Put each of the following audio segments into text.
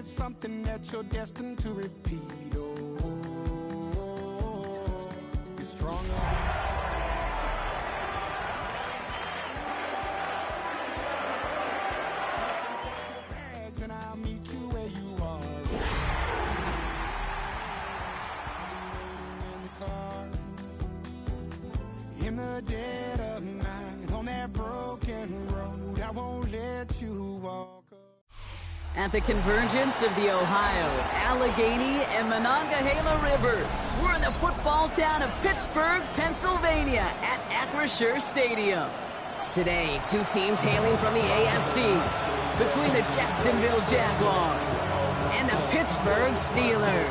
something that you're destined to repeat. Oh, you're stronger. And I'll meet you where you are. In the dead of night, on that broken road, I won't let you walk. At the convergence of the Ohio, Allegheny, and Monongahela Rivers, we're in the football town of Pittsburgh, Pennsylvania, at Acrisure Stadium. Today, two teams hailing from the AFC, between the Jacksonville Jaguars and the Pittsburgh Steelers.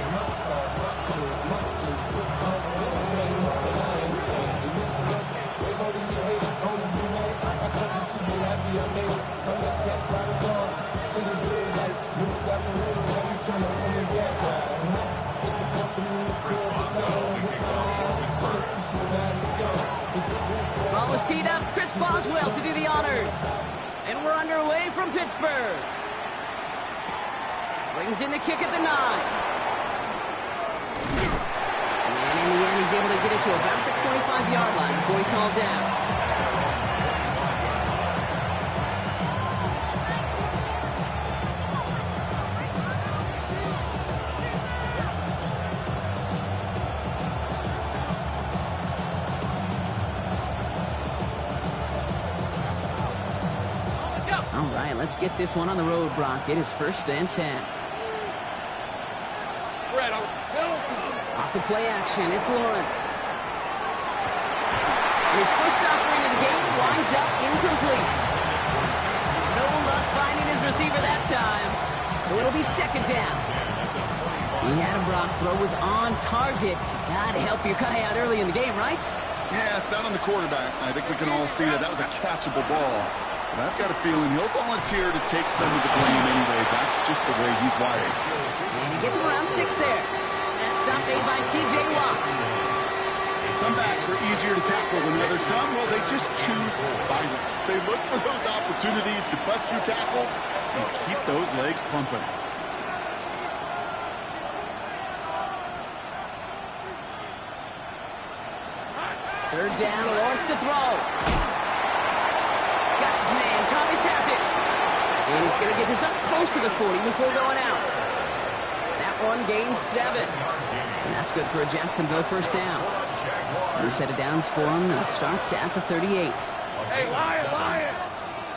Ball is teed up. Chris Boswell to do the honors. And we're underway from Pittsburgh. Brings in the kick at the 9. And in the end, he's able to get it to about the 25-yard line before he's hauled down. All right, let's get this one on the road, Brock. It is 1st and 10. Off the play action, it's Lawrence. And his first offering of the game winds up incomplete. No luck finding his receiver that time. So it'll be 2nd down. He had him, Brock. Throw was on target. Gotta help your guy out early in the game, right? Yeah, it's not on the quarterback. I think we can all see that was a catchable ball. But I've got a feeling he'll volunteer to take some of the blame anyway. That's just the way he's wired. And he gets him around 6 there. That stop made by T.J. Watt. Some backs are easier to tackle than others. Some, well, they just choose violence. They look for those opportunities to bust through tackles and keep those legs pumping. Third down, Lawrence to throw. Got his man, Thomas has it. And he's going to get this up close to the 40 before going out. That one gains 7. And that's good for a Jacksonville first down. New set of downs for him. Starts at the 38. Hey, Lion!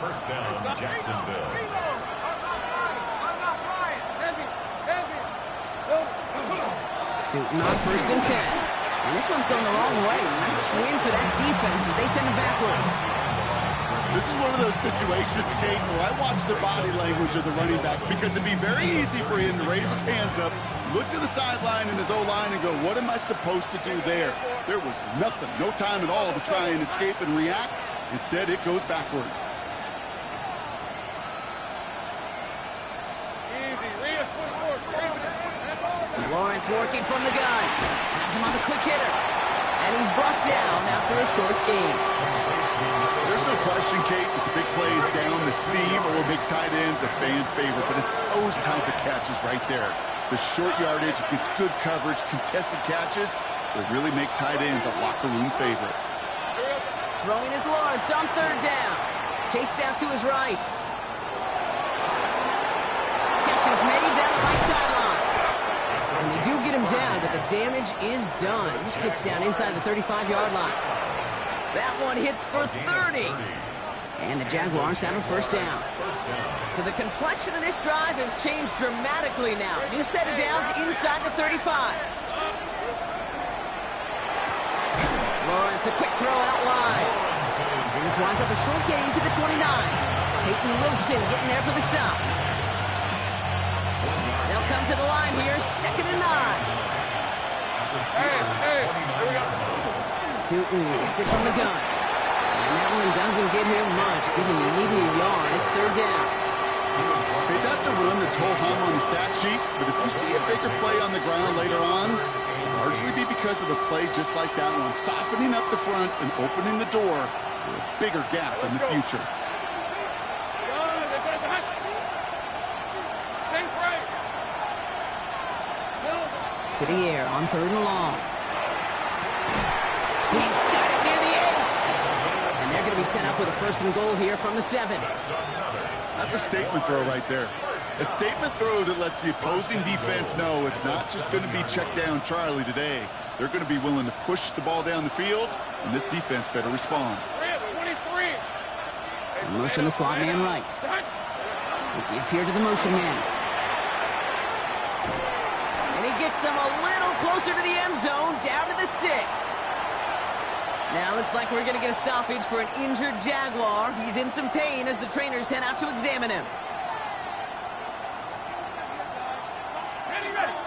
First down, Jacksonville. Tootin on 1st and 10. And this one's going the wrong way. Nice win for that defense as they send him backwards. This is one of those situations, Kate, where I watch the body language of the running back because it'd be very easy for him to raise his hands up, look to the sideline in his O-line and go, what am I supposed to do there? There was nothing, no time at all to try and escape and react. Instead, it goes backwards. Lawrence working from the gun. Has him on the quick hitter. And he's brought down after a short gain. There's no question, Kate, that the big plays down the seam or big tight ends a fan favorite, but it's those type of catches right there. The short yardage, gets good coverage, contested catches that really make tight ends a locker room favorite. Throwing is Lawrence on 3rd down. Chased out to his right. Catch is made down the right sideline. And they do get him down, but the damage is done. He just gets down inside the 35-yard line. That one hits for 30. And the Jaguars have a first down. So the complexion of this drive has changed dramatically now. New set of downs inside the 35. Lawrence, a quick throw out wide. And this winds up a short gain to the 29. Peyton Wilson getting there for the stop. They'll come to the line here, 2nd and 9. Hey, here we go. Tootin gets it from the gun. And that one doesn't get him much. Give him maybe a yard. It's 3rd down. Okay, that's a run that's ho-hum on the stat sheet, but if you see a bigger play on the ground later on, it'll largely be because of a play just like that one, softening up the front and opening the door for a bigger gap in the future. to the air on 3rd and long. He's got it near the 8. And they're going to be sent up with a 1st and goal here from the 7. That's a statement throw right there. A statement throw that lets the opposing defense know it's not just going to be check down Charlie today. They're going to be willing to push the ball down the field, and this defense better respond. 23. Motion the slot man right. They give here to the motion man. And he gets them a little closer to the end zone, down to the 6. Now looks like we're going to get a stoppage for an injured Jaguar. He's in some pain as the trainers head out to examine him.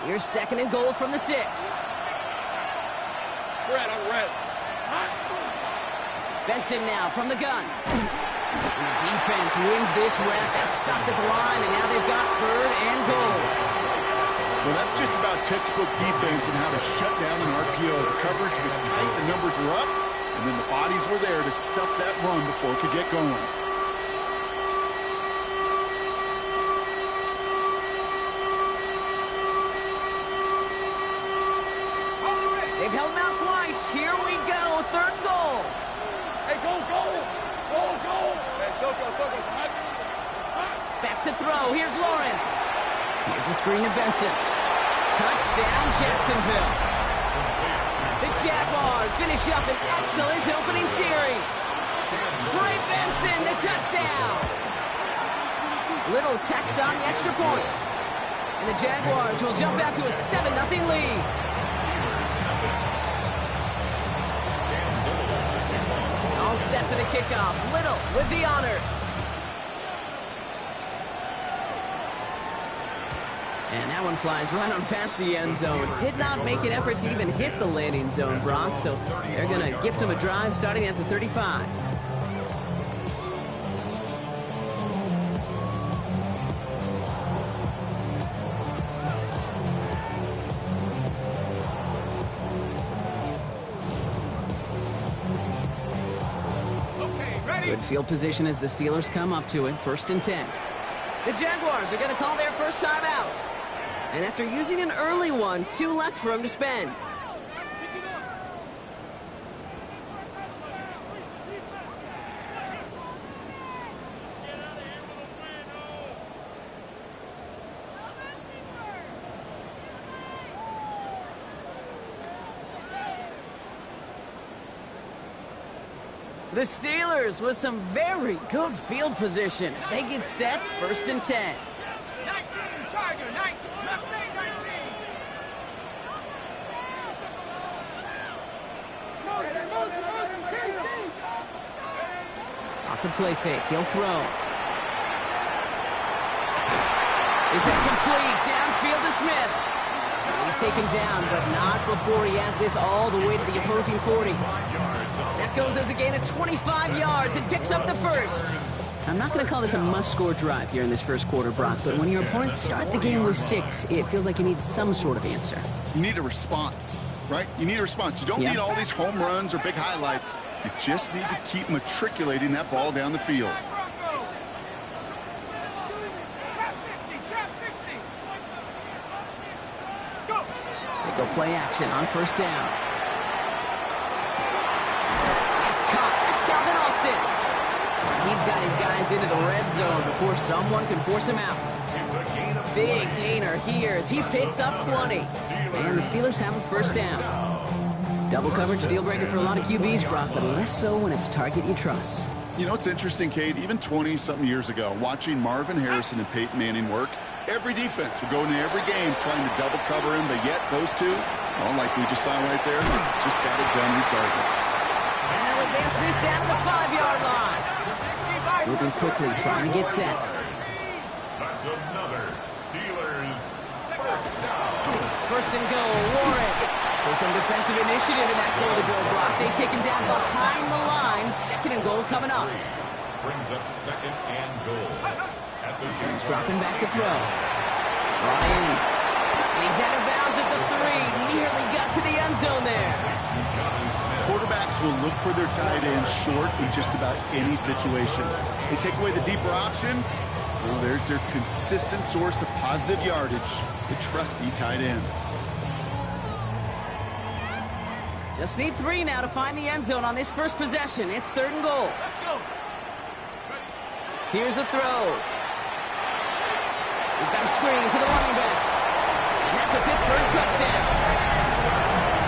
Here's 2nd and goal from the 6. Red, I'm red. Benson now from the gun. And the defense wins this rep. That's stopped at the line, and now they've got 3rd and goal. Well, that's just about textbook defense and how to shut down an RPO. The coverage was tight, the numbers were up, and then the bodies were there to stuff that run before it could get going. They've held him out twice. Here we go. 3rd goal. Hey, go. Hey, so go. Back to throw. Here's Lawrence. Here's a screen to Benson. Touchdown, Jacksonville. The Jaguars finish up an excellent opening series. Trey Benson, the touchdown. Little Tex on the extra point. And the Jaguars will jump out to a 7-0 lead. All set for the kickoff. Little with the honors. And that one flies right on past the end zone. Did not make an effort to even hit the landing zone, Brock. So they're going to gift him a drive starting at the 35. Good field position as the Steelers come up to it. 1st and 10. The Jaguars are going to call their first time out. And after using an early one, 2 left for him to spend. The Steelers with some very good field position as they get set. 1st and 10. 19, Tiger, 19. Mustang, 19. Off the play fake, he'll throw. This is complete. Downfield to Smith. He's taken down, but not before he has this all the way to the opposing 40. That goes as a gain of 25 yards and picks up the 1st. I'm not going to call this a must-score drive here in this 1st quarter, Brock, but when your opponents start the game with 6, it feels like you need some sort of answer. You need a response, right? You need a response. You don't need all these home runs or big highlights. You just need to keep matriculating that ball down the field. They go play action on 1st down. It's caught. That's Calvin Austin. He's got his guys into the red zone before someone can force him out. Big gainer here as he picks up 20. And the Steelers have a 1st down. Double coverage, deal breaker for a lot of QBs, Brock, but less so when it's a target you trust. You know, it's interesting, Kate, even 20-something years ago, watching Marvin Harrison and Peyton Manning work, every defense would go into every game trying to double cover him, but yet those two, well, like we just saw right there, just got it done regardless. And they'll advance this down to the 5-yard line. Moving quickly, trying to get set. That's another Steelers 1st down. 1st and goal, Warren. So some defensive initiative in that goal to go, Brock. They take him down behind the line. 2nd and goal coming up. Brings up 2nd and goal. At the He's dropping back to throw. Ryan. And he's out of bounds at the 3. Nearly got to the end zone there. Quarterbacks will look for their tight end short in just about any situation. They take away the deeper options. Well, there's their consistent source of positive yardage, the trusty tight end. Just need 3 now to find the end zone on this first possession. It's 3rd and goal. Let's go. Here's a throw. We've got a screen to the running back. And that's a Pittsburgh touchdown.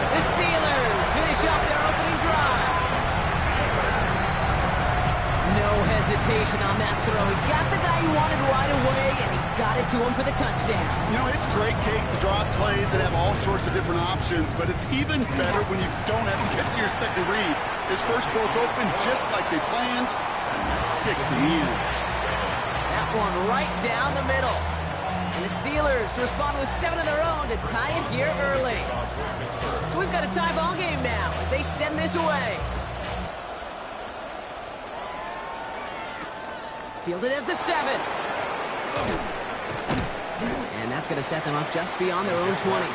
The Steelers finish off their opening drive. No hesitation on that throw. He got the guy he wanted right away, and he got it to him for the touchdown. You know, it's great, Kate, to draw up plays and have all sorts of different options, but it's even better when you don't have to get to your second read. His first broke open just like they planned, and that's 6 in the end. That one right down the middle. And the Steelers respond with 7 of their own to tie it here early. So we've got a tie ball game now as they send this away. Fielded at the 7. And that's going to set them up just beyond their own 20. First and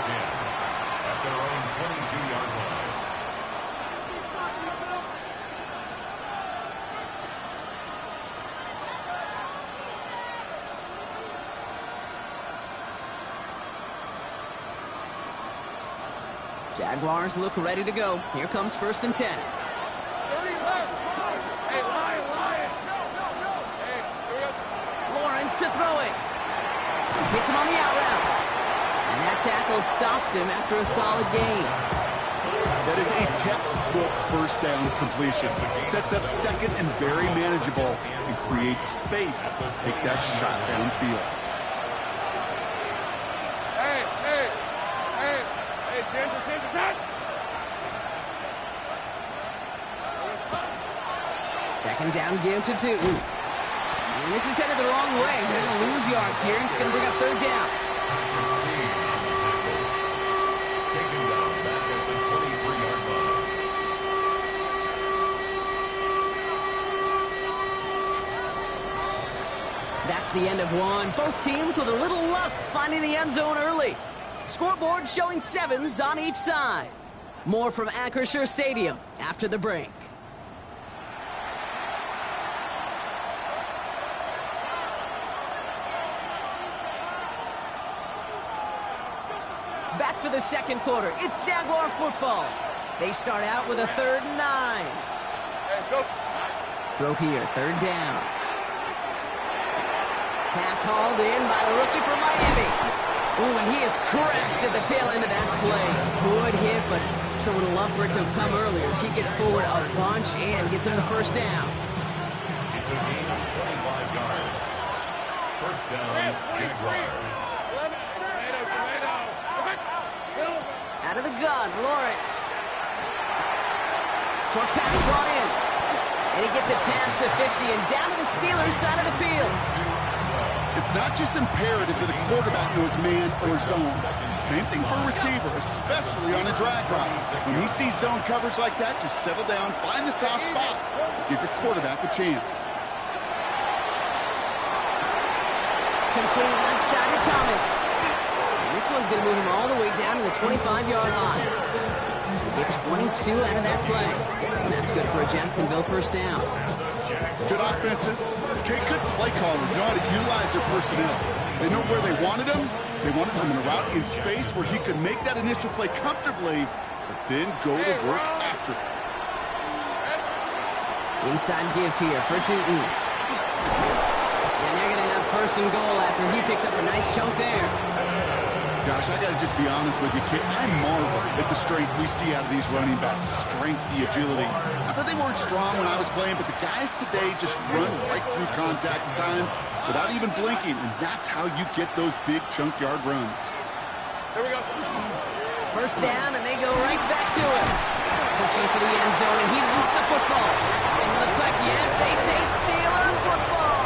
10 at their own 22-yard line. Jaguars look ready to go. Here comes 1st and 10. 30 left. Hey, Lion. No. Hey, here we go. Lawrence to throw it. Hits him on the out route. And that tackle stops him after a solid gain. That is a textbook first down completion. Sets up second and very manageable and creates space to take that shot downfield. Hey, attention, time. Second down give to 2. And this is headed the wrong way. They're going to lose yards here. It's going to bring up 3rd down. Taken down back at the 23-yard line. That's the end of one. Both teams with a little luck finding the end zone early. Scoreboard showing 7s on each side. More from Acrisure Stadium after the break. Back for the second quarter. It's Jaguar football. They start out with a 3rd and 9. Throw here, 3rd down. Pass hauled in by the rookie from Miami. Ooh, and he is cracked at the tail end of that play. Good hit, but sure would have loved for it to have come earlier as he gets forward a bunch and gets him the 1st down. It's a gain of 25 yards. First down, Jaguars. Out of the gun, Lawrence. Short pass brought in. And he gets it past the 50 and down to the Steelers' side of the field. It's not just imperative that a quarterback knows man or zone. Same thing for a receiver, especially on a drag route. When he sees zone coverage like that, just settle down, find the soft spot, give your quarterback a chance. Complete left side to Thomas. And this one's going to move him all the way down to the 25-yard line. They get 22 out of that play. And that's good for a Jacksonville 1st down. Good offenses. Okay, good play callers. Know how to utilize their personnel. They know where they wanted him. They wanted him in a route in space where he could make that initial play comfortably, but then go to work after it. Inside give here for Tootin. And they're going to have 1st and goal after he picked up a nice chunk there. Gosh, I got to just be honest with you, kid. I marvel at the strength we see out of these running backs. The strength, the agility. I thought they weren't strong when I was playing, but the guys today just run right through contact at times without even blinking, and that's how you get those big chunk yard runs. Here we go. 1st down, and they go right back to it. Pushing for the end zone, and he loses the football. And it looks like, yes, they say Steeler football.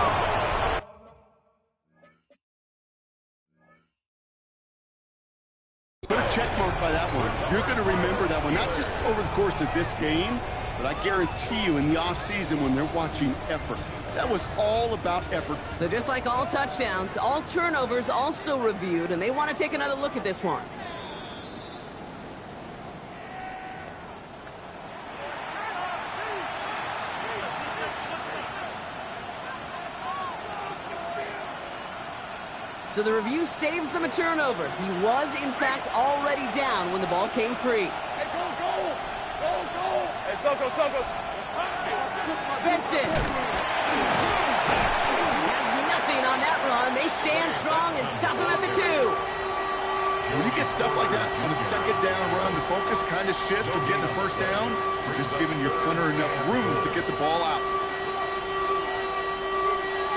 Put a check mark by that one. You're going to remember that one, not just over the course of this game, but I guarantee you in the offseason when they're watching effort. That was all about effort. So just like all touchdowns, all turnovers also reviewed, and they want to take another look at this one. So the review saves them a turnover. He was, in fact, already down when the ball came free. Hey, go, go! Go, go! Hey, Sokos! Benson has nothing on that run. They stand strong and stop him at the 2. When you get stuff like that on a second down run, the focus kind of shifts from getting a first down to just giving your punter enough room to get the ball out.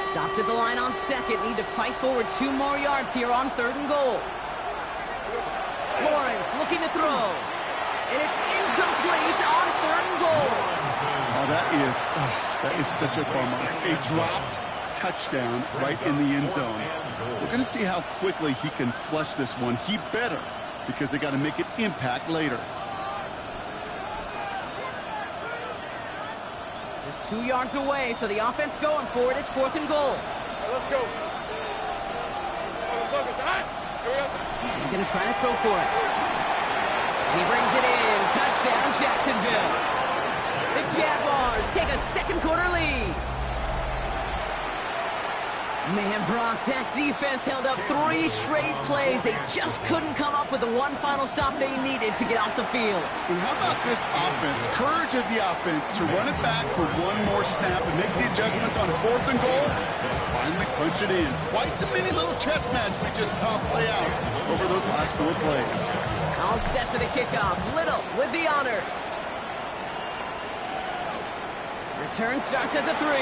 Stopped at the line on second. Need to fight forward 2 more yards here on 3rd and goal. Lawrence looking to throw. And it's incomplete on 3rd and goal. Oh, that is such a bummer. A dropped touchdown right in the end zone. We're going to see how quickly he can flush this one. He better, because they got to make it impact later. Just 2 yards away, so the offense going for it. It's 4th and goal. Hey, let's go. Sokos, all right? Here we go. He's going to try to throw for it. And he brings it in. Touchdown, Jacksonville. The Jaguars take a second quarter lead. Man, Brock, that defense held up 3 straight plays. They just couldn't come up with the one final stop they needed to get off the field. And how about this offense? Courage of the offense to run it back for one more snap and make the adjustments on 4th and goal. Finally punch it in. Quite the mini little chess match we just saw play out over those last 4 plays. All set for the kickoff. Little with the honors. Return starts at the 3.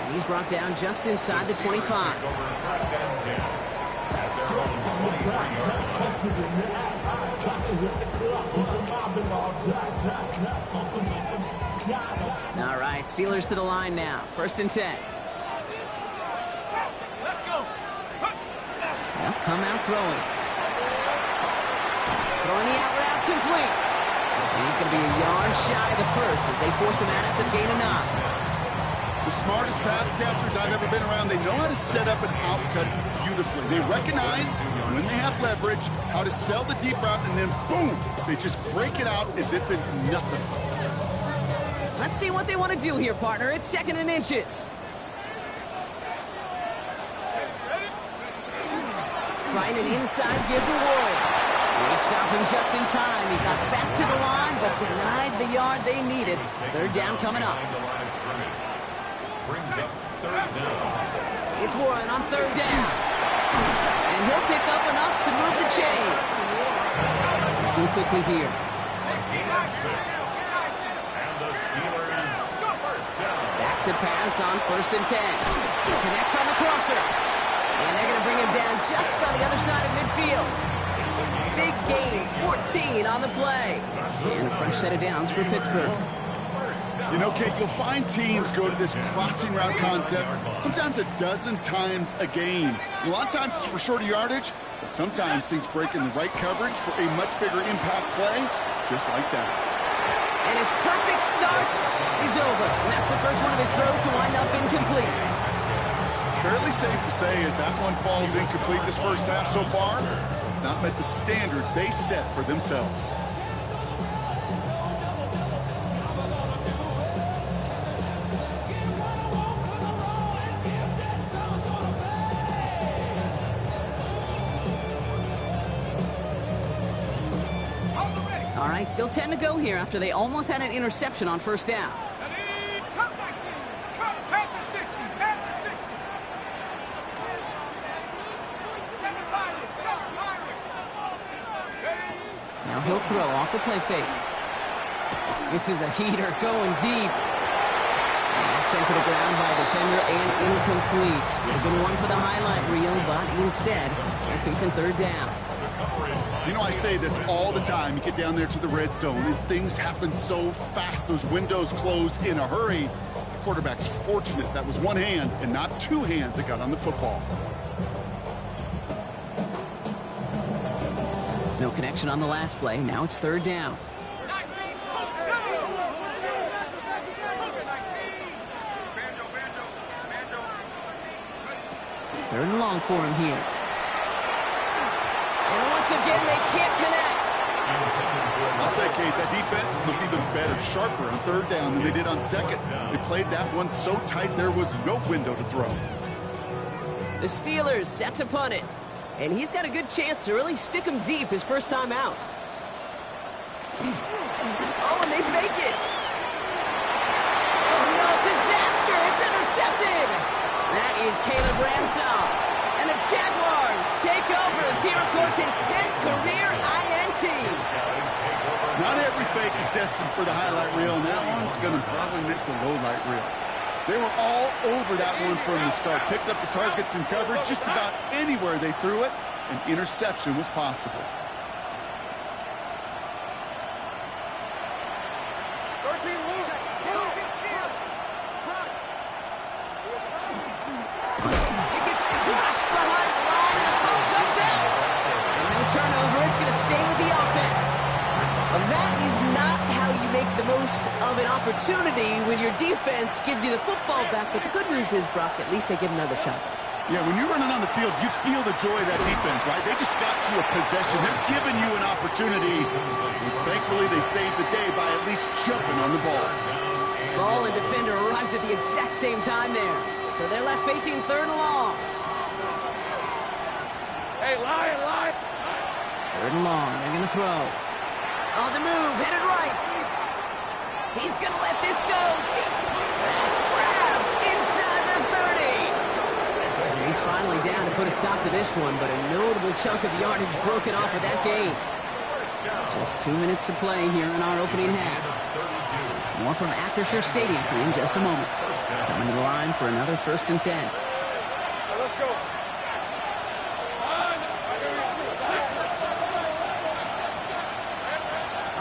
And he's brought down just inside the 25. All right, Steelers to the line now. 1st and 10. They'll come out throwing. Throwing the out route complete. And he's going to be a yard shy of the first as they force him out after the gain of 9. The smartest pass catchers I've ever been around, they know how to set up an out cut beautifully. They recognize when they have leverage, how to sell the deep route, and then boom, they just break it out as if it's nothing. Let's see what they want to do here, partner. It's 2nd and inches. Trying it inside, give the world. They stop him just in time. He got back to the line, but denied the yard they needed. 3rd down coming up. Brings up 3rd down. It's Warren on 3rd down. And he'll pick up enough to move the chains. Looking quickly here. And the Steelers first down. Back to pass on 1st and 10. Connects on the crosser. And they're going to bring him down just on the other side of midfield. Big gain, 14 on the play. And a fresh set of downs for Pittsburgh. You know, Kate, you'll find teams go to this crossing route concept sometimes a dozen times a game. A lot of times it's for shorter yardage, but sometimes things break in the right coverage for a much bigger impact play, just like that. And his perfect start is over. And that's the first one of his throws to wind up incomplete. Fairly safe to say as that one falls incomplete this first half so far, it's not met the standard they set for themselves. All right, still 10 to go here after they almost had an interception on 1st down. Now he'll throw off the play fake. This is a heater going deep. And sent to the ground by a defender and incomplete. Would have been one for the highlight reel, but instead, they're facing 3rd down. You know, I say this all the time. You get down there to the red zone, and things happen so fast. Those windows close in a hurry. The quarterback's fortunate that was one hand and not 2 hands that got on the football. No connection on the last play. Now it's 3rd down. 3rd and long for him here. And once again, they can't connect. I'll say, Kate, that defense looked even better, sharper on 3rd down than they did on 2nd. They played that one so tight there was no window to throw. The Steelers set to punt it. And he's got a good chance to really stick him deep his first time out. Oh, and they fake it. Oh, no, disaster. It's intercepted. That is Caleb Ransom. And the Jaguars take over as he records his 10th career INT. Not every fake is destined for the highlight reel, and that one's going to probably make the low light reel. They were all over that one from the start. Picked up the targets and covered just about anywhere they threw it. An interception was possible. It gets crushed behind the line, and the ball comes out. And no turnover. It's going to stay with the offense. Well, that is not how you make the most of an opportunity when your defense gives you the football back. But the good news is, Brock, at least they get another shot. Yeah, when you're running on the field, you feel the joy of that defense, right? They just got you a possession. They're giving you an opportunity. And thankfully, they saved the day by at least jumping on the ball. Ball and defender arrived at the exact same time there. So they're left facing 3rd and long. Hey, Lion. 3rd and long. They're going to throw. On the move, headed right. He's going to let this go. Deep. That's grabbed inside the 30. He's finally down to put a stop to this one, but a notable chunk of yardage broken off with that gain. Just 2 minutes to play here in our opening half. More from Acrisure Stadium in just a moment. Coming to the line for another 1st and 10. Let's go.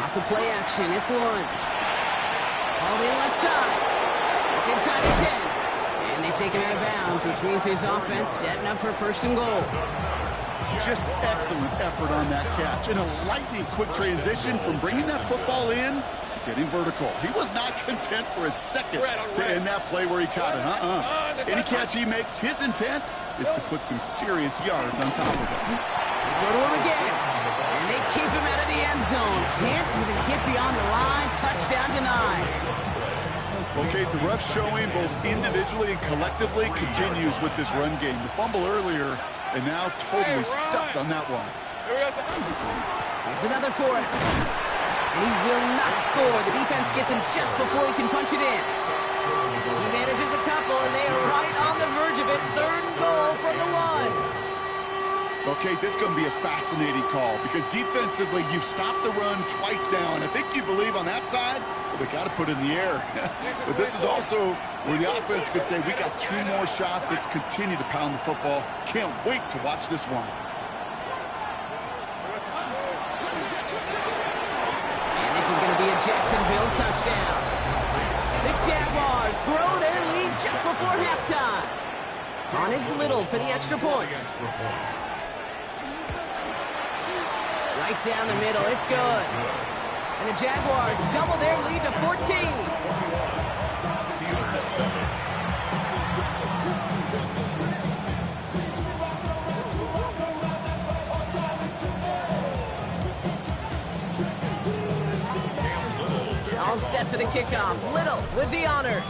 Off the play action, it's Lawrence. All the left side. It's inside the 10. And they take him out of bounds, which means his offense setting up for 1st and goal. Just excellent effort on that catch. And a lightning quick transition from bringing that football in to getting vertical. He was not content for a second to end that play where he caught it. Any catch he makes, his intent is to put some serious yards on top of it. They go to him again. And they keep him out of the end zone. Can't even get beyond the line. Touchdown denied. Okay, the rough showing both individually and collectively continues with this run game. The fumble earlier, and now totally stuffed on that one. Here's another for him. And he will not score. The defense gets him just before he can punch it in. He manages a couple, and they are right on the verge of it. 3rd and goal from the 1. Okay, this is going to be a fascinating call because defensively, you've stopped the run twice now, and I think you believe on that side, well, they got to put it in the air. But this is also where the offense could say, we got 2 more shots. Let's continue to pound the football. Can't wait to watch this one. And this is going to be a Jacksonville touchdown. The Jaguars grow their lead just before halftime. On is Little for the extra point. Right down the middle, it's good. And the Jaguars double their lead to 14. All set for the kickoff. Little with the honors.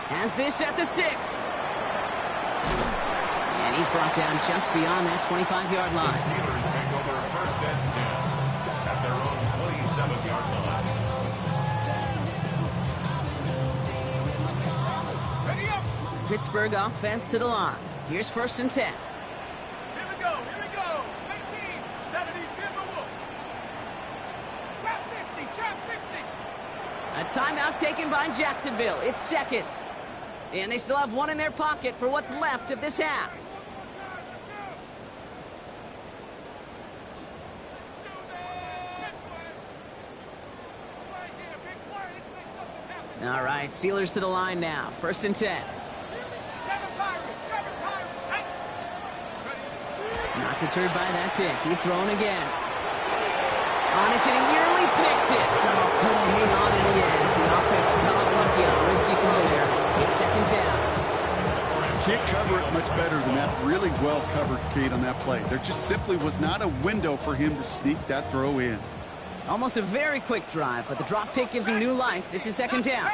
Has this at the 6. And he's brought down just beyond that 25-yard line. Steelers take over 1st and 10 at their own 27-yard line. Ready up. Pittsburgh offense to the line. Here's 1st and 10. Here we go. 1970 Timberwolves. Trap 60. A timeout taken by Jacksonville. It's 2nd. And they still have 1 in their pocket for what's left of this half. All right, Steelers to the line now. 1st and 10. Not deterred by that pick. He's thrown again. On it, and he nearly picked it. So couldn't hang on in the end. The offense got lucky on a risky throw there. It's 2nd down. Can't cover it much better than that. Really well covered, Kate, on that play. There just simply was not a window for him to sneak that throw in. Almost a very quick drive, but the drop pick gives him new life. This is 2nd down.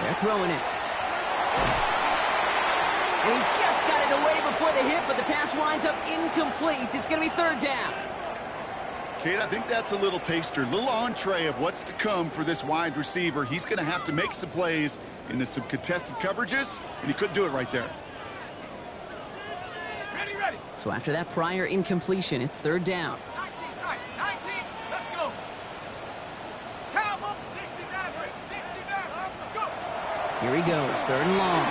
They're throwing it. And he just got it away before the hit, but the pass winds up incomplete. It's going to be third down. Kate, I think that's a little taster, a little entree of what's to come for this wide receiver. He's going to have to make some plays into some contested coverages, and he couldn't do it right there. Ready. So after that prior incompletion, it's third down. 19, tight. 19, let's go. Come up, 69, Rick. 69, go. Here he goes, third and long.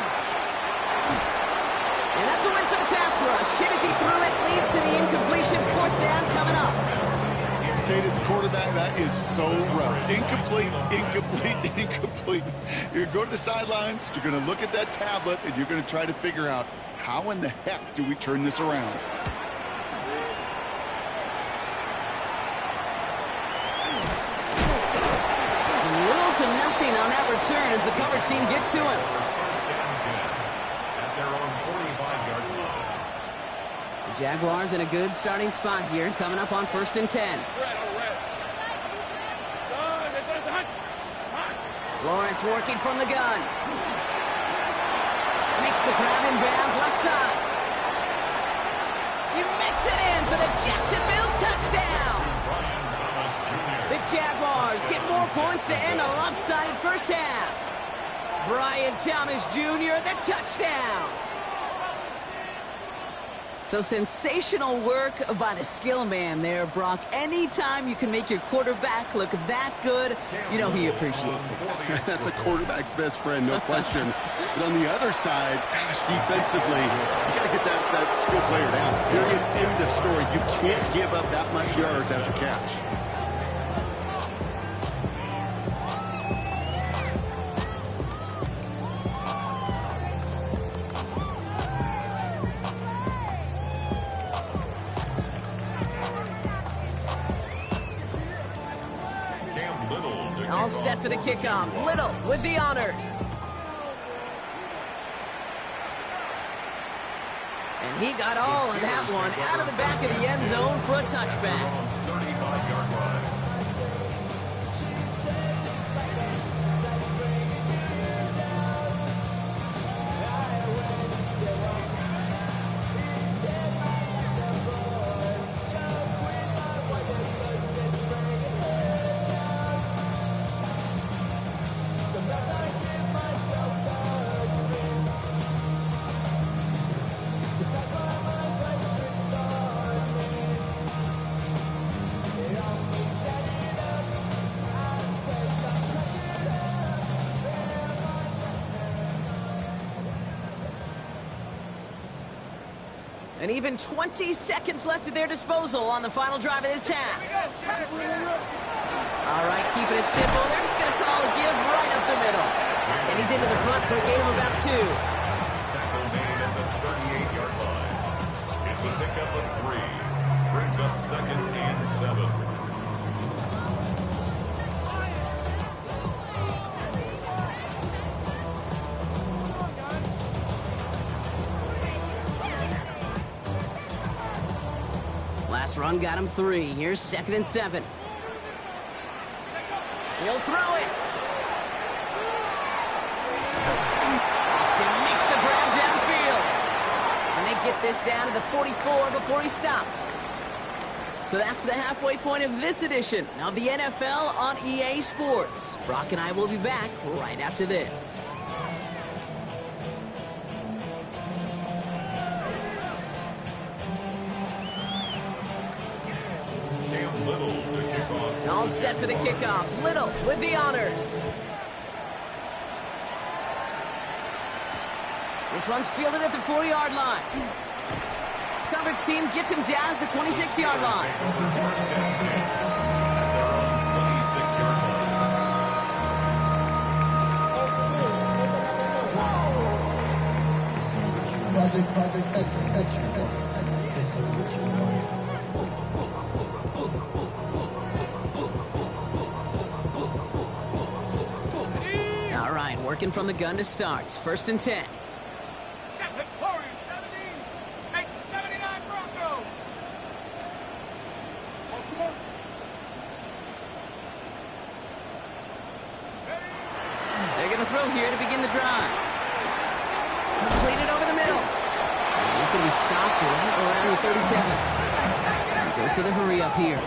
And that's a win for the pass rush. Hit as he threw it, leads to the incompletion. Fourth down coming up. Kate, as a quarterback, that is so rough. Incomplete. You're going to go to the sidelines, you're going to look at that tablet, and you're going to try to figure out how in the heck do we turn this around. Little to nothing on that return as the coverage team gets to him. First down 10 at their own 45-yard line. The Jaguars in a good starting spot here, coming up on first and 10. Lawrence working from the gun. Makes the grab in bounds left side. He makes it in for the Jacksonville touchdown. The Jaguars get more points to end a lopsided first half. Brian Thomas Jr., the touchdown. So sensational work by the skill man there, Brock. Anytime you can make your quarterback look that good, you know he appreciates it. That's a quarterback's best friend, no question. But on the other side, gosh, defensively, you got to get that skill player down. Period, end of story. You can't give up that much yards after catch. All set for the kickoff. Little with the honors. And he got all of that one out of the back of the end zone for a touchback. 35-yard line. And even 20 seconds left at their disposal on the final drive of this half. All right, keeping it simple. They're just going to call a give right up the middle. And he's into the front for a gain of about 2. Tackle made at the 38-yard line. It's a pickup of 3. Brings up second and 7. Last run got him 3. Here's second and 7. He'll throw it. Austin makes the grab downfield. And they get this down to the 44 before he stopped. So that's the halfway point of this edition of the NFL on EA Sports. Brock and I will be back right after this. All set for the kickoff. Little with the honors. This one's fielded at the 4-yard line. Coverage team gets him down at the 26-yard line. All right, working from the gun to start. First and 10. to throw here to begin the drive. Completed over the middle. And he's going to be stopped right around the 37. Goes to the hurry up here.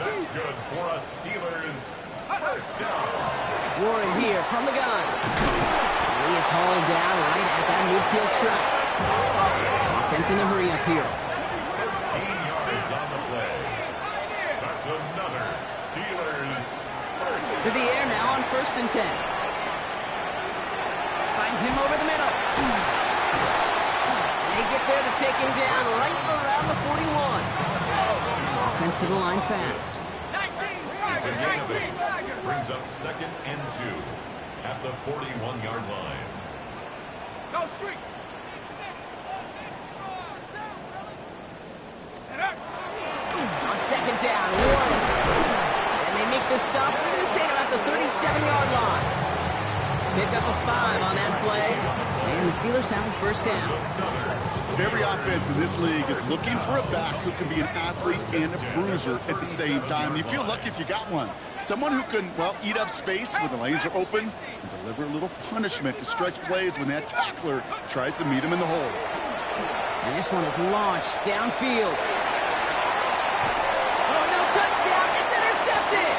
That's good for a Steelers first down. Warren here from the gun. And he is hauled down right at that midfield stripe. Offense in the hurry up here. 13 yards on the play. That's another Steelers first. To the air now on 1st and 10. Finds him over the middle. And they get there to take him down right around the 41. Offense to the line fast. It's a gain of 8. Brings up 2nd and 2 at the 41-yard line. Go street. On 2nd down, Warren. And they make the stop. We're going to say about the 37-yard line. Pick up a 5 on that play. And the Steelers have a first down. Every offense in this league is looking for a back who can be an athlete and a bruiser at the same time. You feel lucky if you got one. Someone who can, well, eat up space when the lanes are open and deliver a little punishment to stretch plays when that tackler tries to meet him in the hole. And this one is launched downfield. Oh, no touchdown. It's intercepted.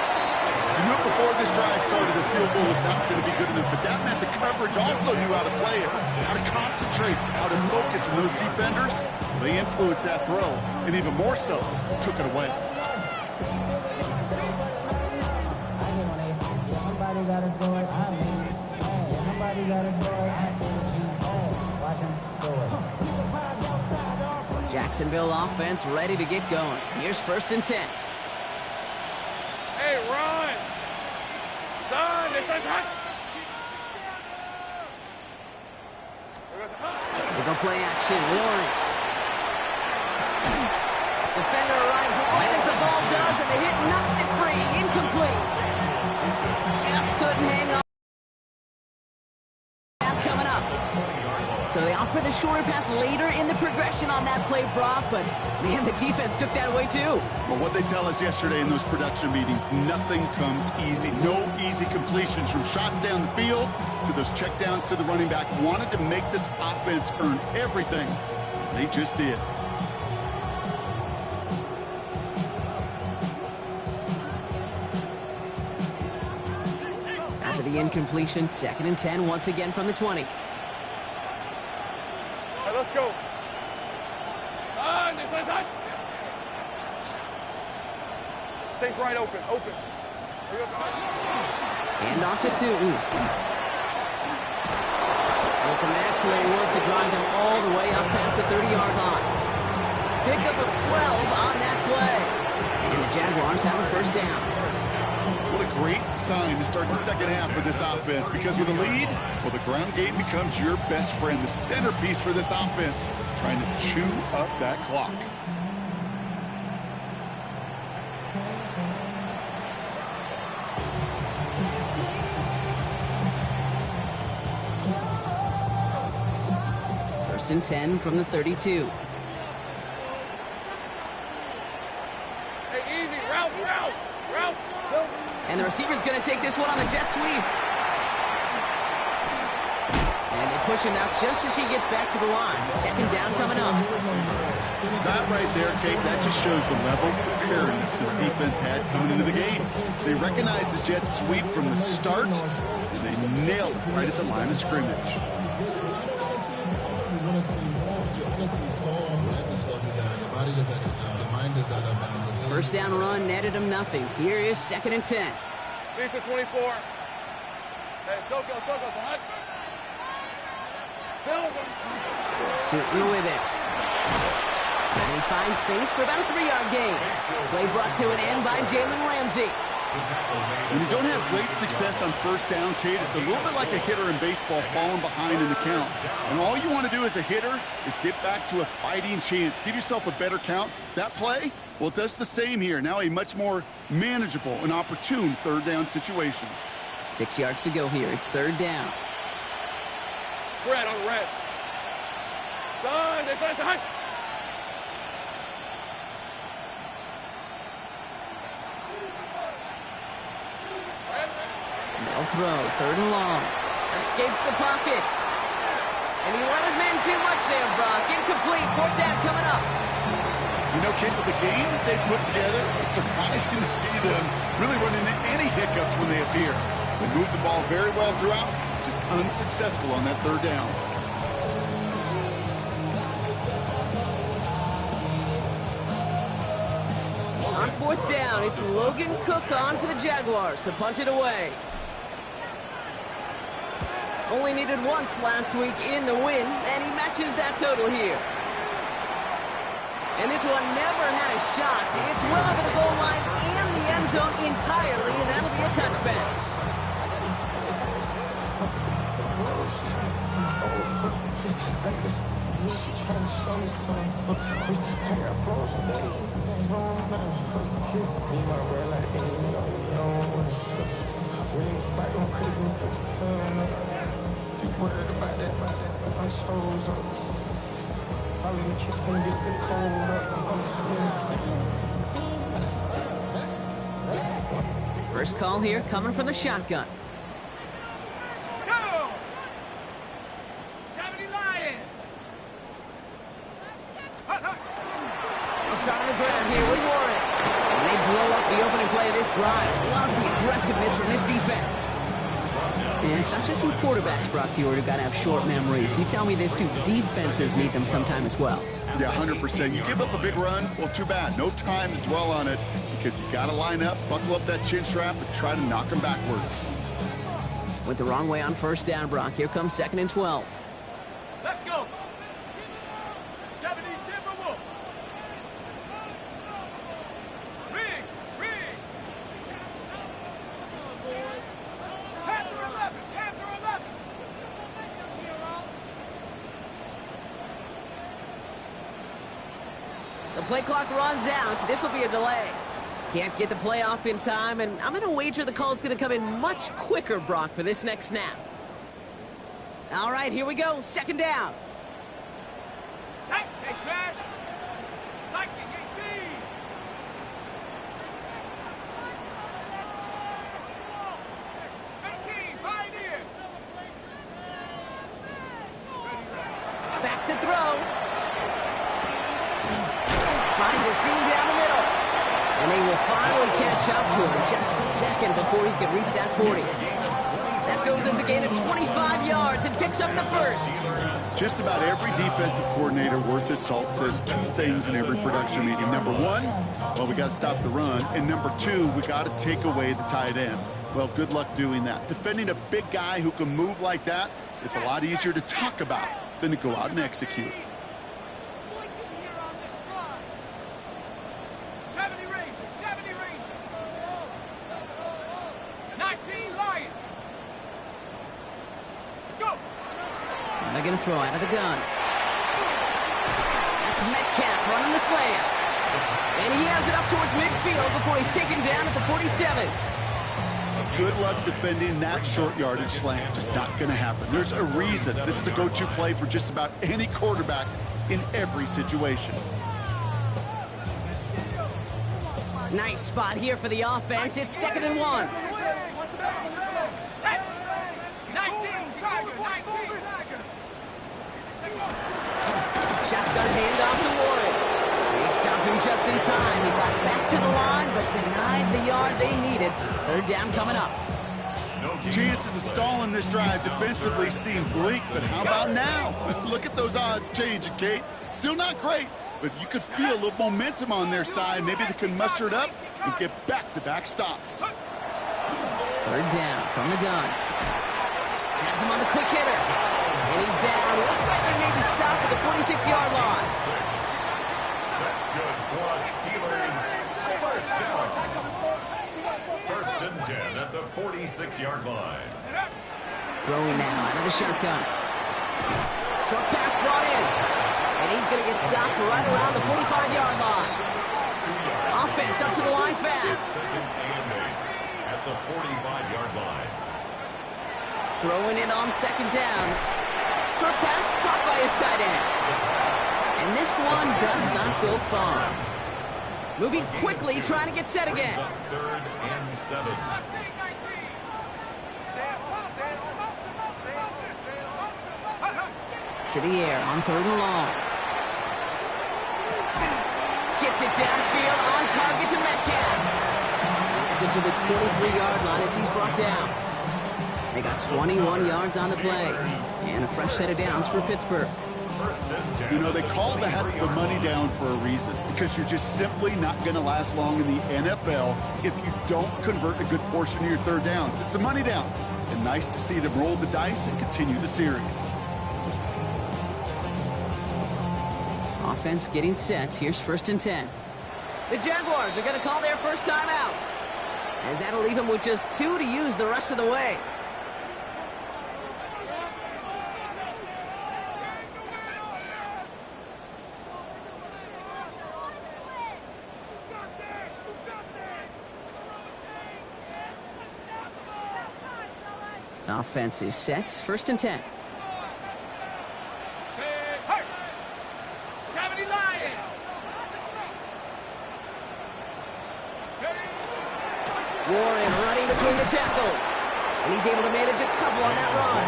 You knew before this drive started the field goal was not going to be good enough, but that meant the coverage also knew how to play it, how to concentrate, how to focus, and those defenders, they influenced that throw, and even more so, took it away. Jacksonville offense ready to get going. Here's 1st and 10. Hey, run. Son, this is hot. They go play action. Lawrence. Defender arrives right as the ball does, and the hit knocks it free. Incomplete. Just couldn't hang on. Coming up. So they opt for the shorter pass later in the progression on that play, Brock, but man, the defense took that away too. Well, what they tell us yesterday in those production meetings, nothing comes easy. No easy completions from shots down the field to those checkdowns to the running back. Wanted to make this offense earn everything. They just did. After the incompletion, 2nd and 10 once again from the 20. Let's go. On this side. Take right open. Hand off to Tootin. And some excellent work to drive them all the way up past the 30-yard line. Pickup of 12 on that play. And the Jaguars have a first down. What a great sign to start the second half for this offense, because with a lead, well, the ground game becomes your best friend, the centerpiece for this offense, trying to chew up that clock. First and 10 from the 32. Hey, easy. Route. And the receiver's going to take this one on the jet sweep. And they push him out just as he gets back to the line. 2nd down coming up. That right there, Kate, that just shows the level of preparedness this defense had coming into the game. They recognized the jet sweep from the start, and they nailed it right at the line of scrimmage. First down run netted him nothing. Here is 2nd and 10. Lisa 24. Hey, Soko, son. Silver. Tootin with it. And he finds space for about a 3-yard gain. Play brought to an end by Jalen Ramsey. When you don't have great success on first down, Kate, it's a little bit like a hitter in baseball falling behind in the count. And all you want to do as a hitter is get back to a fighting chance. Give yourself a better count. That play, well, it does the same here. Now a much more manageable and opportune 3rd down situation. 6 yards to go here. It's 3rd down. Red on red. Son, this side. They'll throw, 3rd and long. Escapes the pocket. And he let his man too much there, Brock. Incomplete, 4th down coming up. You know, Kate, with the game that they put together, it's surprising to see them really run into any hiccups when they appear. They moved the ball very well throughout, just unsuccessful on that 3rd down. On 4th down, it's Logan Cook on for the Jaguars to punt it away. Only needed once last week in the win, and he matches that total here. And this one never had a shot. It's well over the goal line and the end zone entirely, and that'll be a touchback. First call here coming from the shotgun. Go! 70 Lions! They'll start on the ground here with Warren. And they blow up the opening play of this drive. Love the aggressiveness from this defense. And it's not just some quarterbacks, Brock Hewitt, who've got to have short memories. You tell me this too, defenses need them sometime as well. Yeah, 100%. You give up a big run, well, too bad. No time to dwell on it because you got to line up, buckle up that chin strap, and try to knock them backwards. Went the wrong way on 1st down, Brock. Here comes 2nd and 12. Let's go! 70 Timberwolves! Riggs! Panther 11! Panther 11! The play clock runs out. This will be a delay. Can't get the play off in time, and I'm going to wager the call is going to come in much quicker, Brock, for this next snap. All right, here we go. 2nd down. Tight! They smash! Viking 18! Pioneers! Back to throw. Finds a seam down the middle. And they will finally catch up to him just a second before he can reach that 40. That goes as a gain of 25 yards and picks up the 1st. Just about every defensive coordinator worth his salt says 2 things in every production meeting. Number 1, well, we got to stop the run. And number 2, we got to take away the tight end. Well, good luck doing that. Defending a big guy who can move like that, it's a lot easier to talk about than to go out and execute. 70 Rangers! 70 Rangers! 19 Lions! Let's go! And they're going to throw out of the gun. That's Metcalf running the slant. And he has it up towards midfield before he's taken down at the 47. Good luck defending that short yardage slant. Just not going to happen. There's a reason this is a go-to play for just about any quarterback in every situation. Nice spot here for the offense. It's 2nd and 1. 19 Tiger! 19! Shotgun handoff to Warren. They stopped him just in time. He got back to the line, but denied the yard they needed. 3rd down coming up. Chances of stalling this drive defensively seem bleak, but how about now? Look at those odds changing, Kate. Still not great, but you could feel a little momentum on their side. Maybe they can muster it up and get back-to-back stops. 3rd down from the gun. Has him on the quick hitter. And he's down. Looks like they made the stop at the 46-yard line. That's good for us, Steelers. 1st down. 1st and 10 at the 46-yard line. Throwing now out of the shotgun. Short pass brought in. And he's going to get stopped right around the 45-yard line. Offense up to the line fast. 2nd and 8 at the 45-yard line. Throwing it on 2nd down. Short pass caught by his tight end. And this one does not go far. Moving quickly, trying to get set again. 3rd and 7. To the air on 3rd and long. Gets it downfield on target to Metcalf. Gets it to the 23-yard line as he's brought down. They got 21 yards on the play. And a fresh set of downs for Pittsburgh. You know, they call that the money down for a reason, because you're just simply not going to last long in the NFL if you don't convert a good portion of your 3rd downs. It's the money down. And nice to see them roll the dice and continue the series. Offense getting set. Here's 1st and 10. The Jaguars are going to call their first time out, as that'll leave them with just 2 to use the rest of the way. Offense is set. 1st and 10. Warren running between the tackles. And he's able to manage a couple on that run.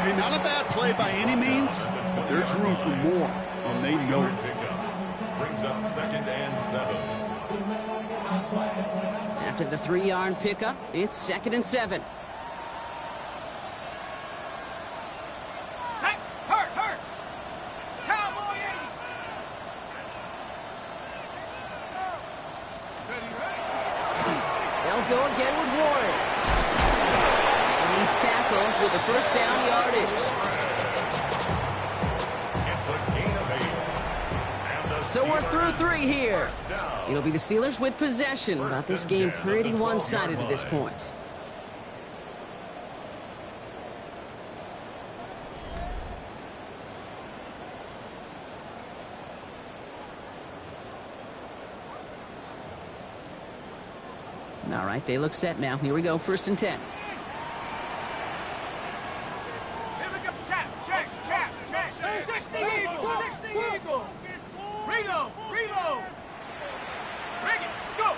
Hey, not a bad play by any means, but there's room for more, and they know it. Brings up 2nd and 7. After the 3-yard pickup, it's 2nd and 7. Go again with Warren. And he's tackled with the 1st down yardage. It's a gain of 8. And So we're through 3 here. It'll be the Steelers with possession, but this game pretty one-sided at this point. All right, they look set now. Here we go, 1st and 10. Here we go. Check. 60 Eagle. Reload. Bring it. Let's go.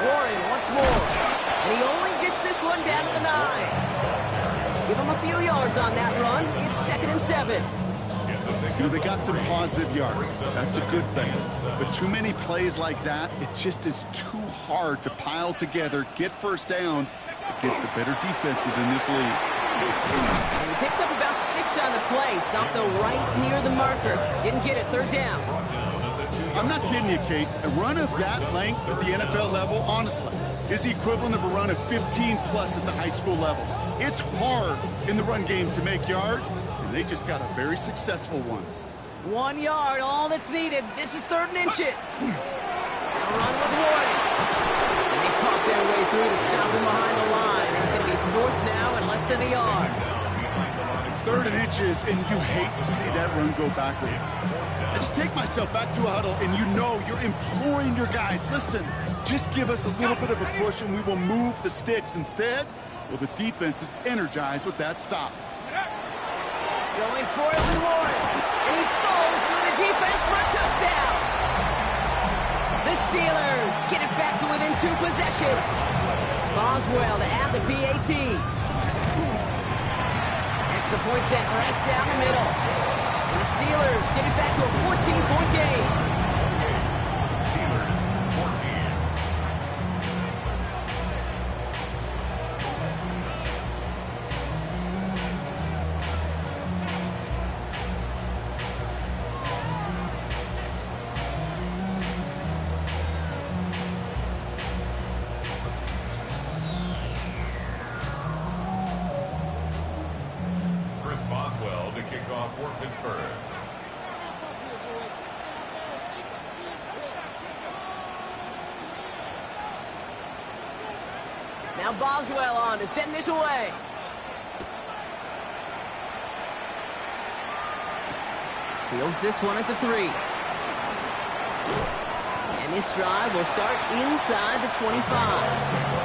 Warren once more. And he only gets this one down to the 9. Give him a few yards on that run. It's 2nd and 7. You know, they got some positive yards. That's a good thing. But too many plays like that, it just is too hard to pile together, get 1st downs against the better defenses in this league. And he picks up about 6 on the play. Stopped though right near the marker. Didn't get it. 3rd down. I'm not kidding you, Kate. A run of that length at the NFL level, honestly, is the equivalent of a run of 15-plus at the high school level. It's hard in the run game to make yards, and they just got a very successful one. 1 yard, all that's needed. This is 3rd and inches. Now run with Warren. And they fought their way through to stop him behind the line. It's going to be 4th now and less than a yard. 3rd and inches, and you hate to see that run go backwards. I just take myself back to a huddle, and you know you're imploring your guys, listen, just give us a little bit of a push, and we will move the sticks instead. Well, the defense is energized with that stop. Going for it with Warren. And he falls through the defense for a touchdown. The Steelers get it back to within 2 possessions. Boswell to add the PAT. Extra point set right down the middle. And the Steelers get it back to a 14-point game. Steelers 14. Boswell to kick off for Pittsburgh. Now Boswell on to send this away. Fields this one at the 3. And this drive will start inside the 25.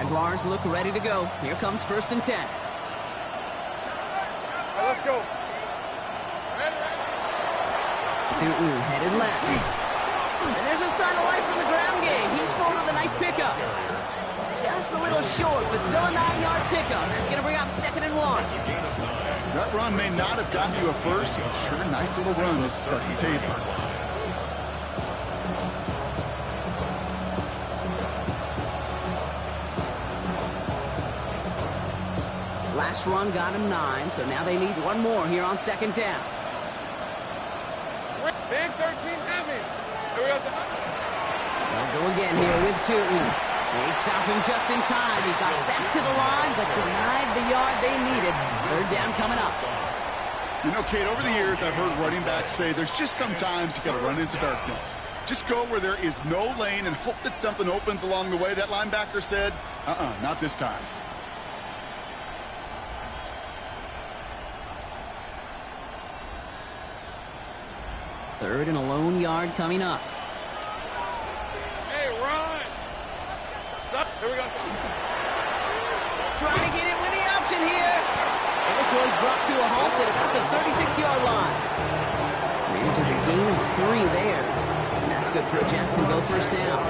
Jaguars look ready to go. Here comes 1st and 10. Let's go. Tootin headed left. And there's a sign of life from the ground game. He's forward with a nice pickup. Just a little short, but still a 9-yard pickup. That's going to bring up 2nd and 1. That run may not have gotten you a first, but sure, nice little run to set the table. Last run got him 9, so now they need one more here on 2nd down. Big 13 heavy. Here we go. They'll go again here with Tootin. They stop him just in time. He got back to the line, but denied the yard they needed. 3rd down coming up. You know, Kate, over the years, I've heard running backs say there's just sometimes you got to run into darkness. Just go where there is no lane and hope that something opens along the way. That linebacker said, not this time. Third and a lone yard coming up. Hey, run. Here we go. Trying to get it with the option here. And this one's brought to a halt at about the 36-yard line. Manages a gain of 3 there. And that's good for a Jacksonville 1st down.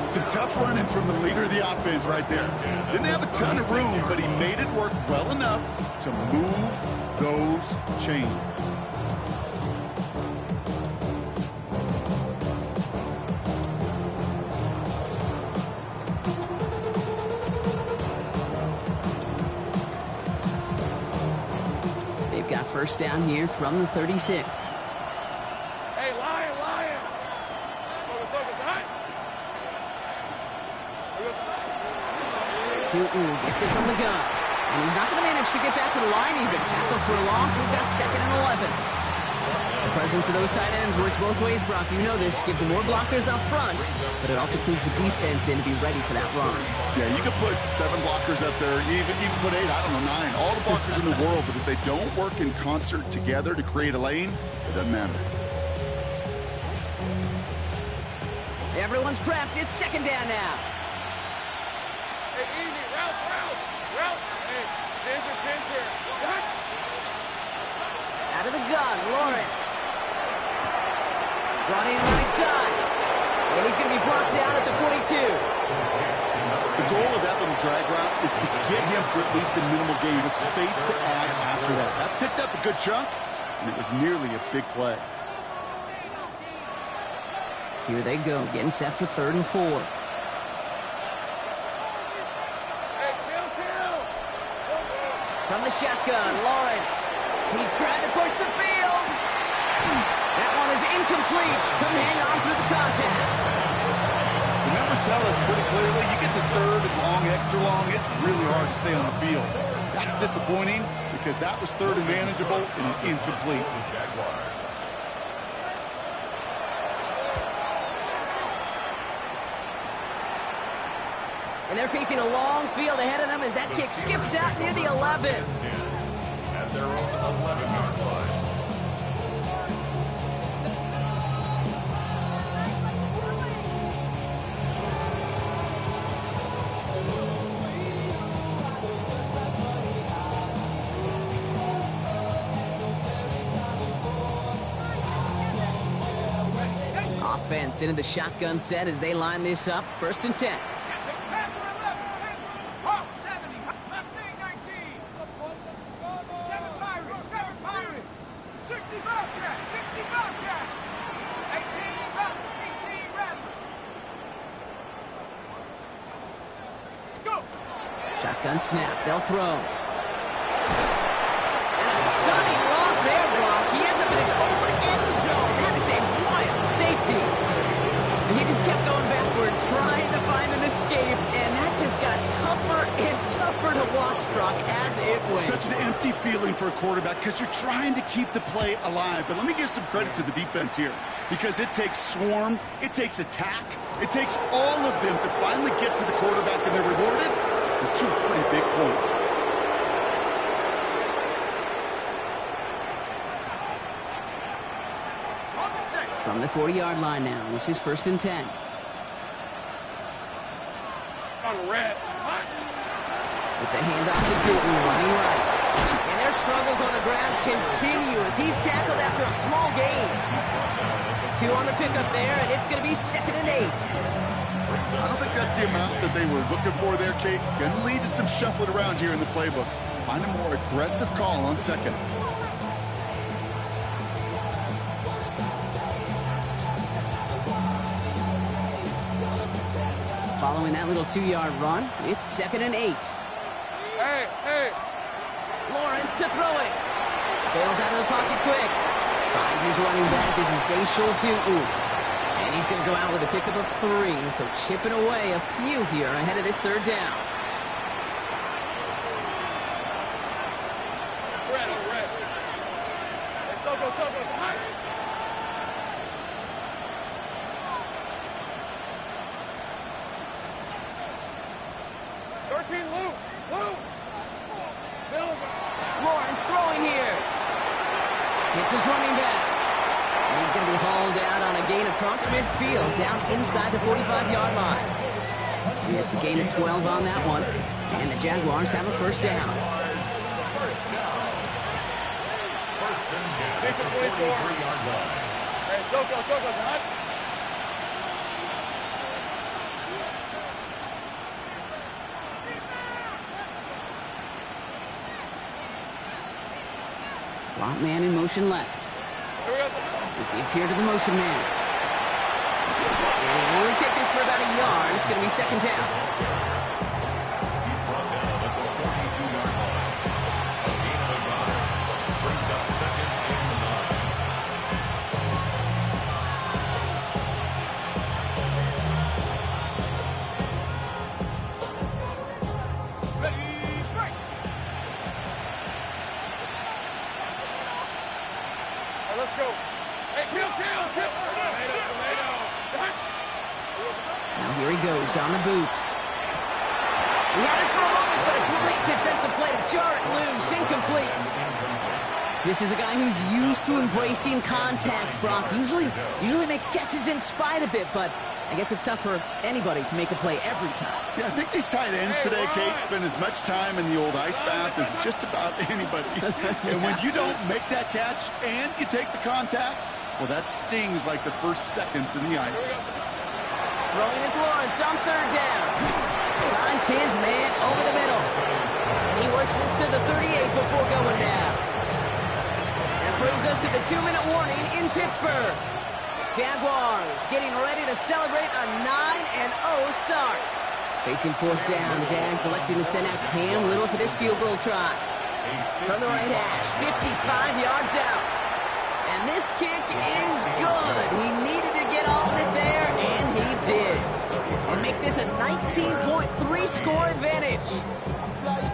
Some tough running from the leader of the offense right there. Didn't have a ton of room, but he made it work well enough to move those chains. Got 1st down here from the 36. Hey, Lion. Focus, hot. Tootin gets it from the gun. And he's not going to manage to get back to the line even. Tackle for a loss. We've got 2nd and 11. The presence of those tight ends works both ways, Brock. You know this. Gives them more blockers up front, but it also clues the defense in to be ready for that run. Yeah, you can put 7 blockers up there. You even put 8, I don't know, 9. All the blockers in the world, but if they don't work in concert together to create a lane, it doesn't matter. Everyone's prepped. It's 2nd down now. Hey, easy. Route. Hey, Ginger. What? Out of the gun, Lawrence. Brought in right side. And he's going to be blocked down at the 42. The goal of that little drag route is to get him for at least a minimal gain, a space to add after that. That picked up a good chunk, and it was nearly a big play. Here they go, getting set for 3rd and 4. Hey, kill. From the shotgun, Lawrence. He's trying to push the field. That one is incomplete. Couldn't hang on through the contact. The numbers tell us pretty clearly, you get to 3rd and long, extra long, it's really hard to stay on the field. That's disappointing because that was 3rd and manageable and an incomplete. And they're facing a long field ahead of them as that kick skips out near the 11. At their own 11-yard line. Offense into the shotgun set as they line this up. 1st and 10. Shotgun snap. They'll throw. And a stunning loss there, Brock. He ends up in his own end zone. That is a wild safety. And he just kept going backward, trying to find an escape, and that just got tougher and tougher to watch, Brock, as it went. Such an empty feeling for a quarterback because you're trying to keep the play alive. But let me give some credit to the defense here because it takes swarm, it takes attack, it takes all of them to finally get to the quarterback, and they're rewarded with 2 pretty big points. From the 40-yard line now, this is 1st and 10. On red. It's a handoff to Tootin, running right. And their struggles on the ground continue as he's tackled after a small gain. 2 on the pickup there, and it's going to be 2nd and 8. I don't think that's the amount that they were looking for there, Kate. Going to lead to some shuffling around here in the playbook. Find a more aggressive call on 2nd. Following that little 2-yard run, it's 2nd and 8. Hey. Lawrence to throw it. Bails out of the pocket quick. Finds his running back. This is Bayshul Tootin. And he's going to go out with a pickup of 3. So chipping away a few here ahead of this 3rd down. Red. Hey, Soko. 13, Luke. Silver. Lawrence throwing here. It's his running back. And he's going to be hauled down on a gain across midfield, down inside the 45-yard line. It's a gain of 12 on that one. And the Jaguars have a 1st down. First and 10 at the 43-yard line. Hey, Soko's hot. Slot man in motion left. Here we go. We give here to the motion man. And we'll take this for about a yard. It's going to be 2nd down. He's brought down at the 42-yard line. A gain of 9. Brings up 2nd and 9. Ready, break. All right, let's go. Hey, kill. Tomato. Now here he goes on the boot. He had it for a moment, but a great defensive play to jar it loose. Incomplete. This is a guy who's used to embracing contact, Brock. Usually makes catches in spite of it, but I guess it's tough for anybody to make a play every time. Yeah, I think these tight ends today, Kate, spend as much time in the old ice bath as just about anybody. And when you don't make that catch and you take the contact, well, that stings like the first seconds in the ice. Throwing is Lawrence on 3rd down. Finds his man over the middle. And he works this to the 38 before going down. That brings us to the 2-minute warning in Pittsburgh. Jaguars getting ready to celebrate a 9-0 start. Facing 4th down, Jags electing to send out Cam Little for this field goal try. From the right hash, 55 yards out. And this kick is good. He needed to get all of it there, and he did. And make this a 19.3 score advantage.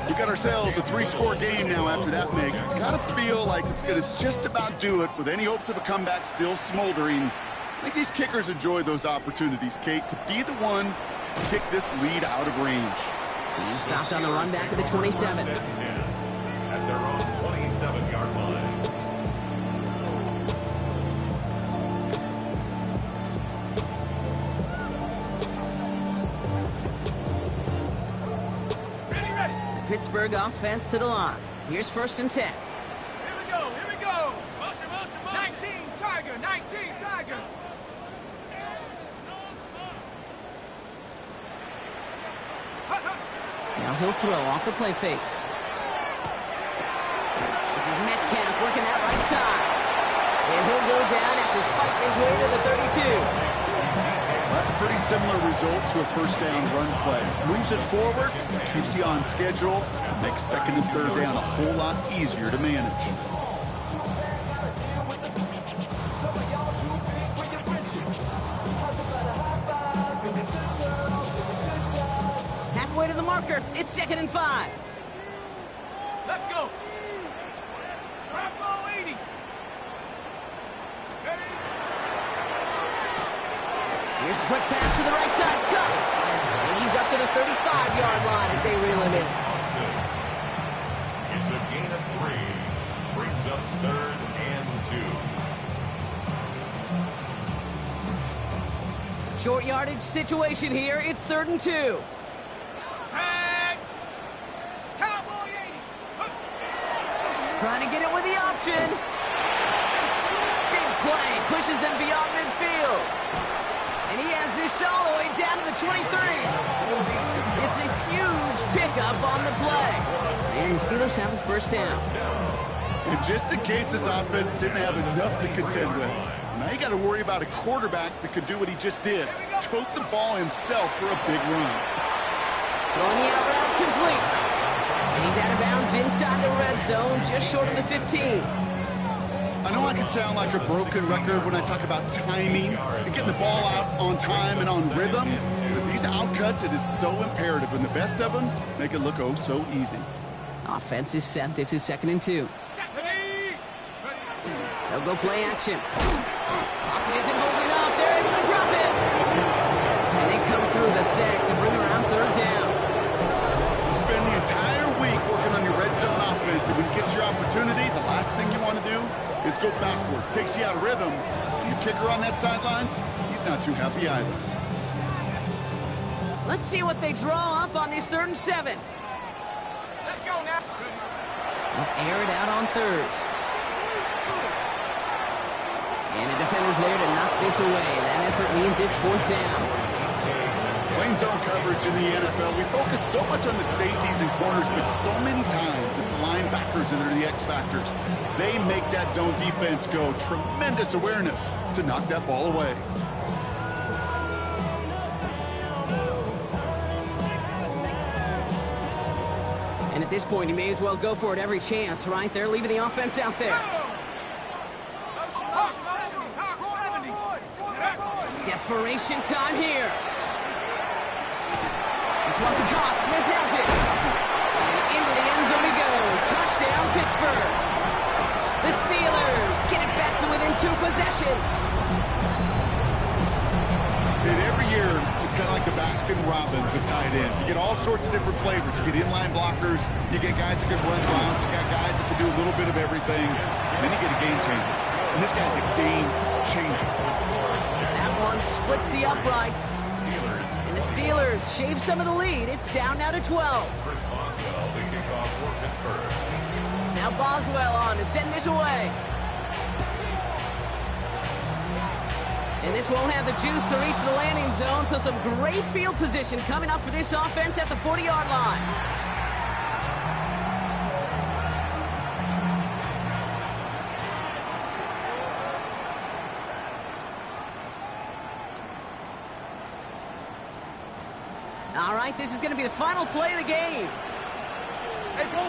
We got ourselves a 3-score game now after that make. It's got to feel like it's going to just about do it with any hopes of a comeback still smoldering. I think these kickers enjoy those opportunities, Kate, to be the one to kick this lead out of range. He stopped on the run back of the 27. At their own 27-yard line. Pittsburgh offense to the line. Here's 1st and 10. Here we go. Motion. 19, Tiger. Now he'll throw off the play fake. This is Metcalf working that right side. And he'll go down after fighting his way to the 32. That's a pretty similar result to a 1st down run play. Moves it forward, keeps you on schedule, and makes 2nd and 3rd down a whole lot easier to manage. Halfway to the marker. It's 2nd and 5. Let's go. Drop ball 80. Here's a quick pass to the right side. Cuts. And he's up to the 35-yard line as they reel him in. It's a gain of 3. Brings up 3rd and 2. Short yardage situation here. It's 3rd and 2. Trying to get it with the option. Big play, pushes them beyond midfield. And he has this all the way down to the 23. It's a huge pickup on the play. And the Steelers have a first down. And just in case this offense didn't have enough to contend with, now you got to worry about a quarterback that could do what he just did. Tote the ball himself for a big run. Throwing the out route complete. And he's out of bounds inside the red zone, just short of the 15. I know I can sound like a broken record when I talk about timing and getting the ball out on time and on rhythm, but these outcuts, it is so imperative, and the best of them make it look oh so easy. Offense is set. This is 2nd and 2. They'll go play action. Pocket isn't holding up. They're able to drop it. And they come through the sack to bring around 3rd down. You spend the entire week working on your red zone offense, and when you get your opportunity, the last thing you want to do is go backwards. Takes you out of rhythm. And your kicker on that sidelines, he's not too happy either. Let's see what they draw up on this 3rd and 7. Let's go now. They'll air it out on 3rd. And the defender's there to knock this away. That effort means it's 4th down. Playing zone coverage in the NFL, we focus so much on the safeties and corners, but so many times it's linebackers that are the X factors. They make that zone defense go. Tremendous awareness to knock that ball away. And at this point, you may as well go for it every chance, right? They're leaving the offense out there. Desperation time here. This one's caught. Smith has it. And into the end zone he goes. Touchdown, Pittsburgh. The Steelers get it back to within 2 possessions. And every year, it's kind of like the Baskin-Robbins of tight ends. You get all sorts of different flavors. You get inline blockers. You get guys that can run routes. You got guys that can do a little bit of everything. And then you get a game changer. And this guy's a game changer. That one splits the uprights. And the Steelers shave some of the lead. It's down now to 12. Chris Boswell, the kickoff for Pittsburgh. Now Boswell on to send this away. And this won't have the juice to reach the landing zone, so some great field position coming up for this offense at the 40-yard line. All right, this is going to be the final play of the game. Hey, go!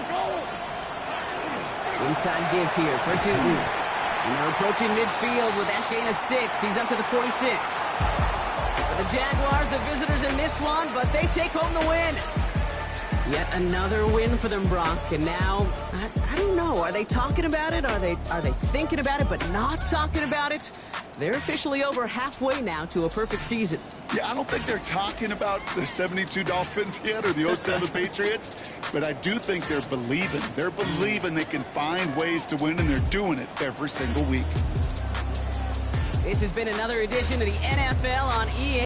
Inside give here for Tootin. And they're approaching midfield with that gain of 6. He's up to the 46. For the Jaguars, the visitors in this one, but they take home the win. Yet another win for them, Brock. And now, I don't know. Are they talking about it? Are they thinking about it but not talking about it? They're officially over halfway now to a perfect season. Yeah, I don't think they're talking about the 72 Dolphins yet or the 07 Patriots, but I do think they're believing. They're believing they can find ways to win, and they're doing it every single week. This has been another edition of the NFL on EA.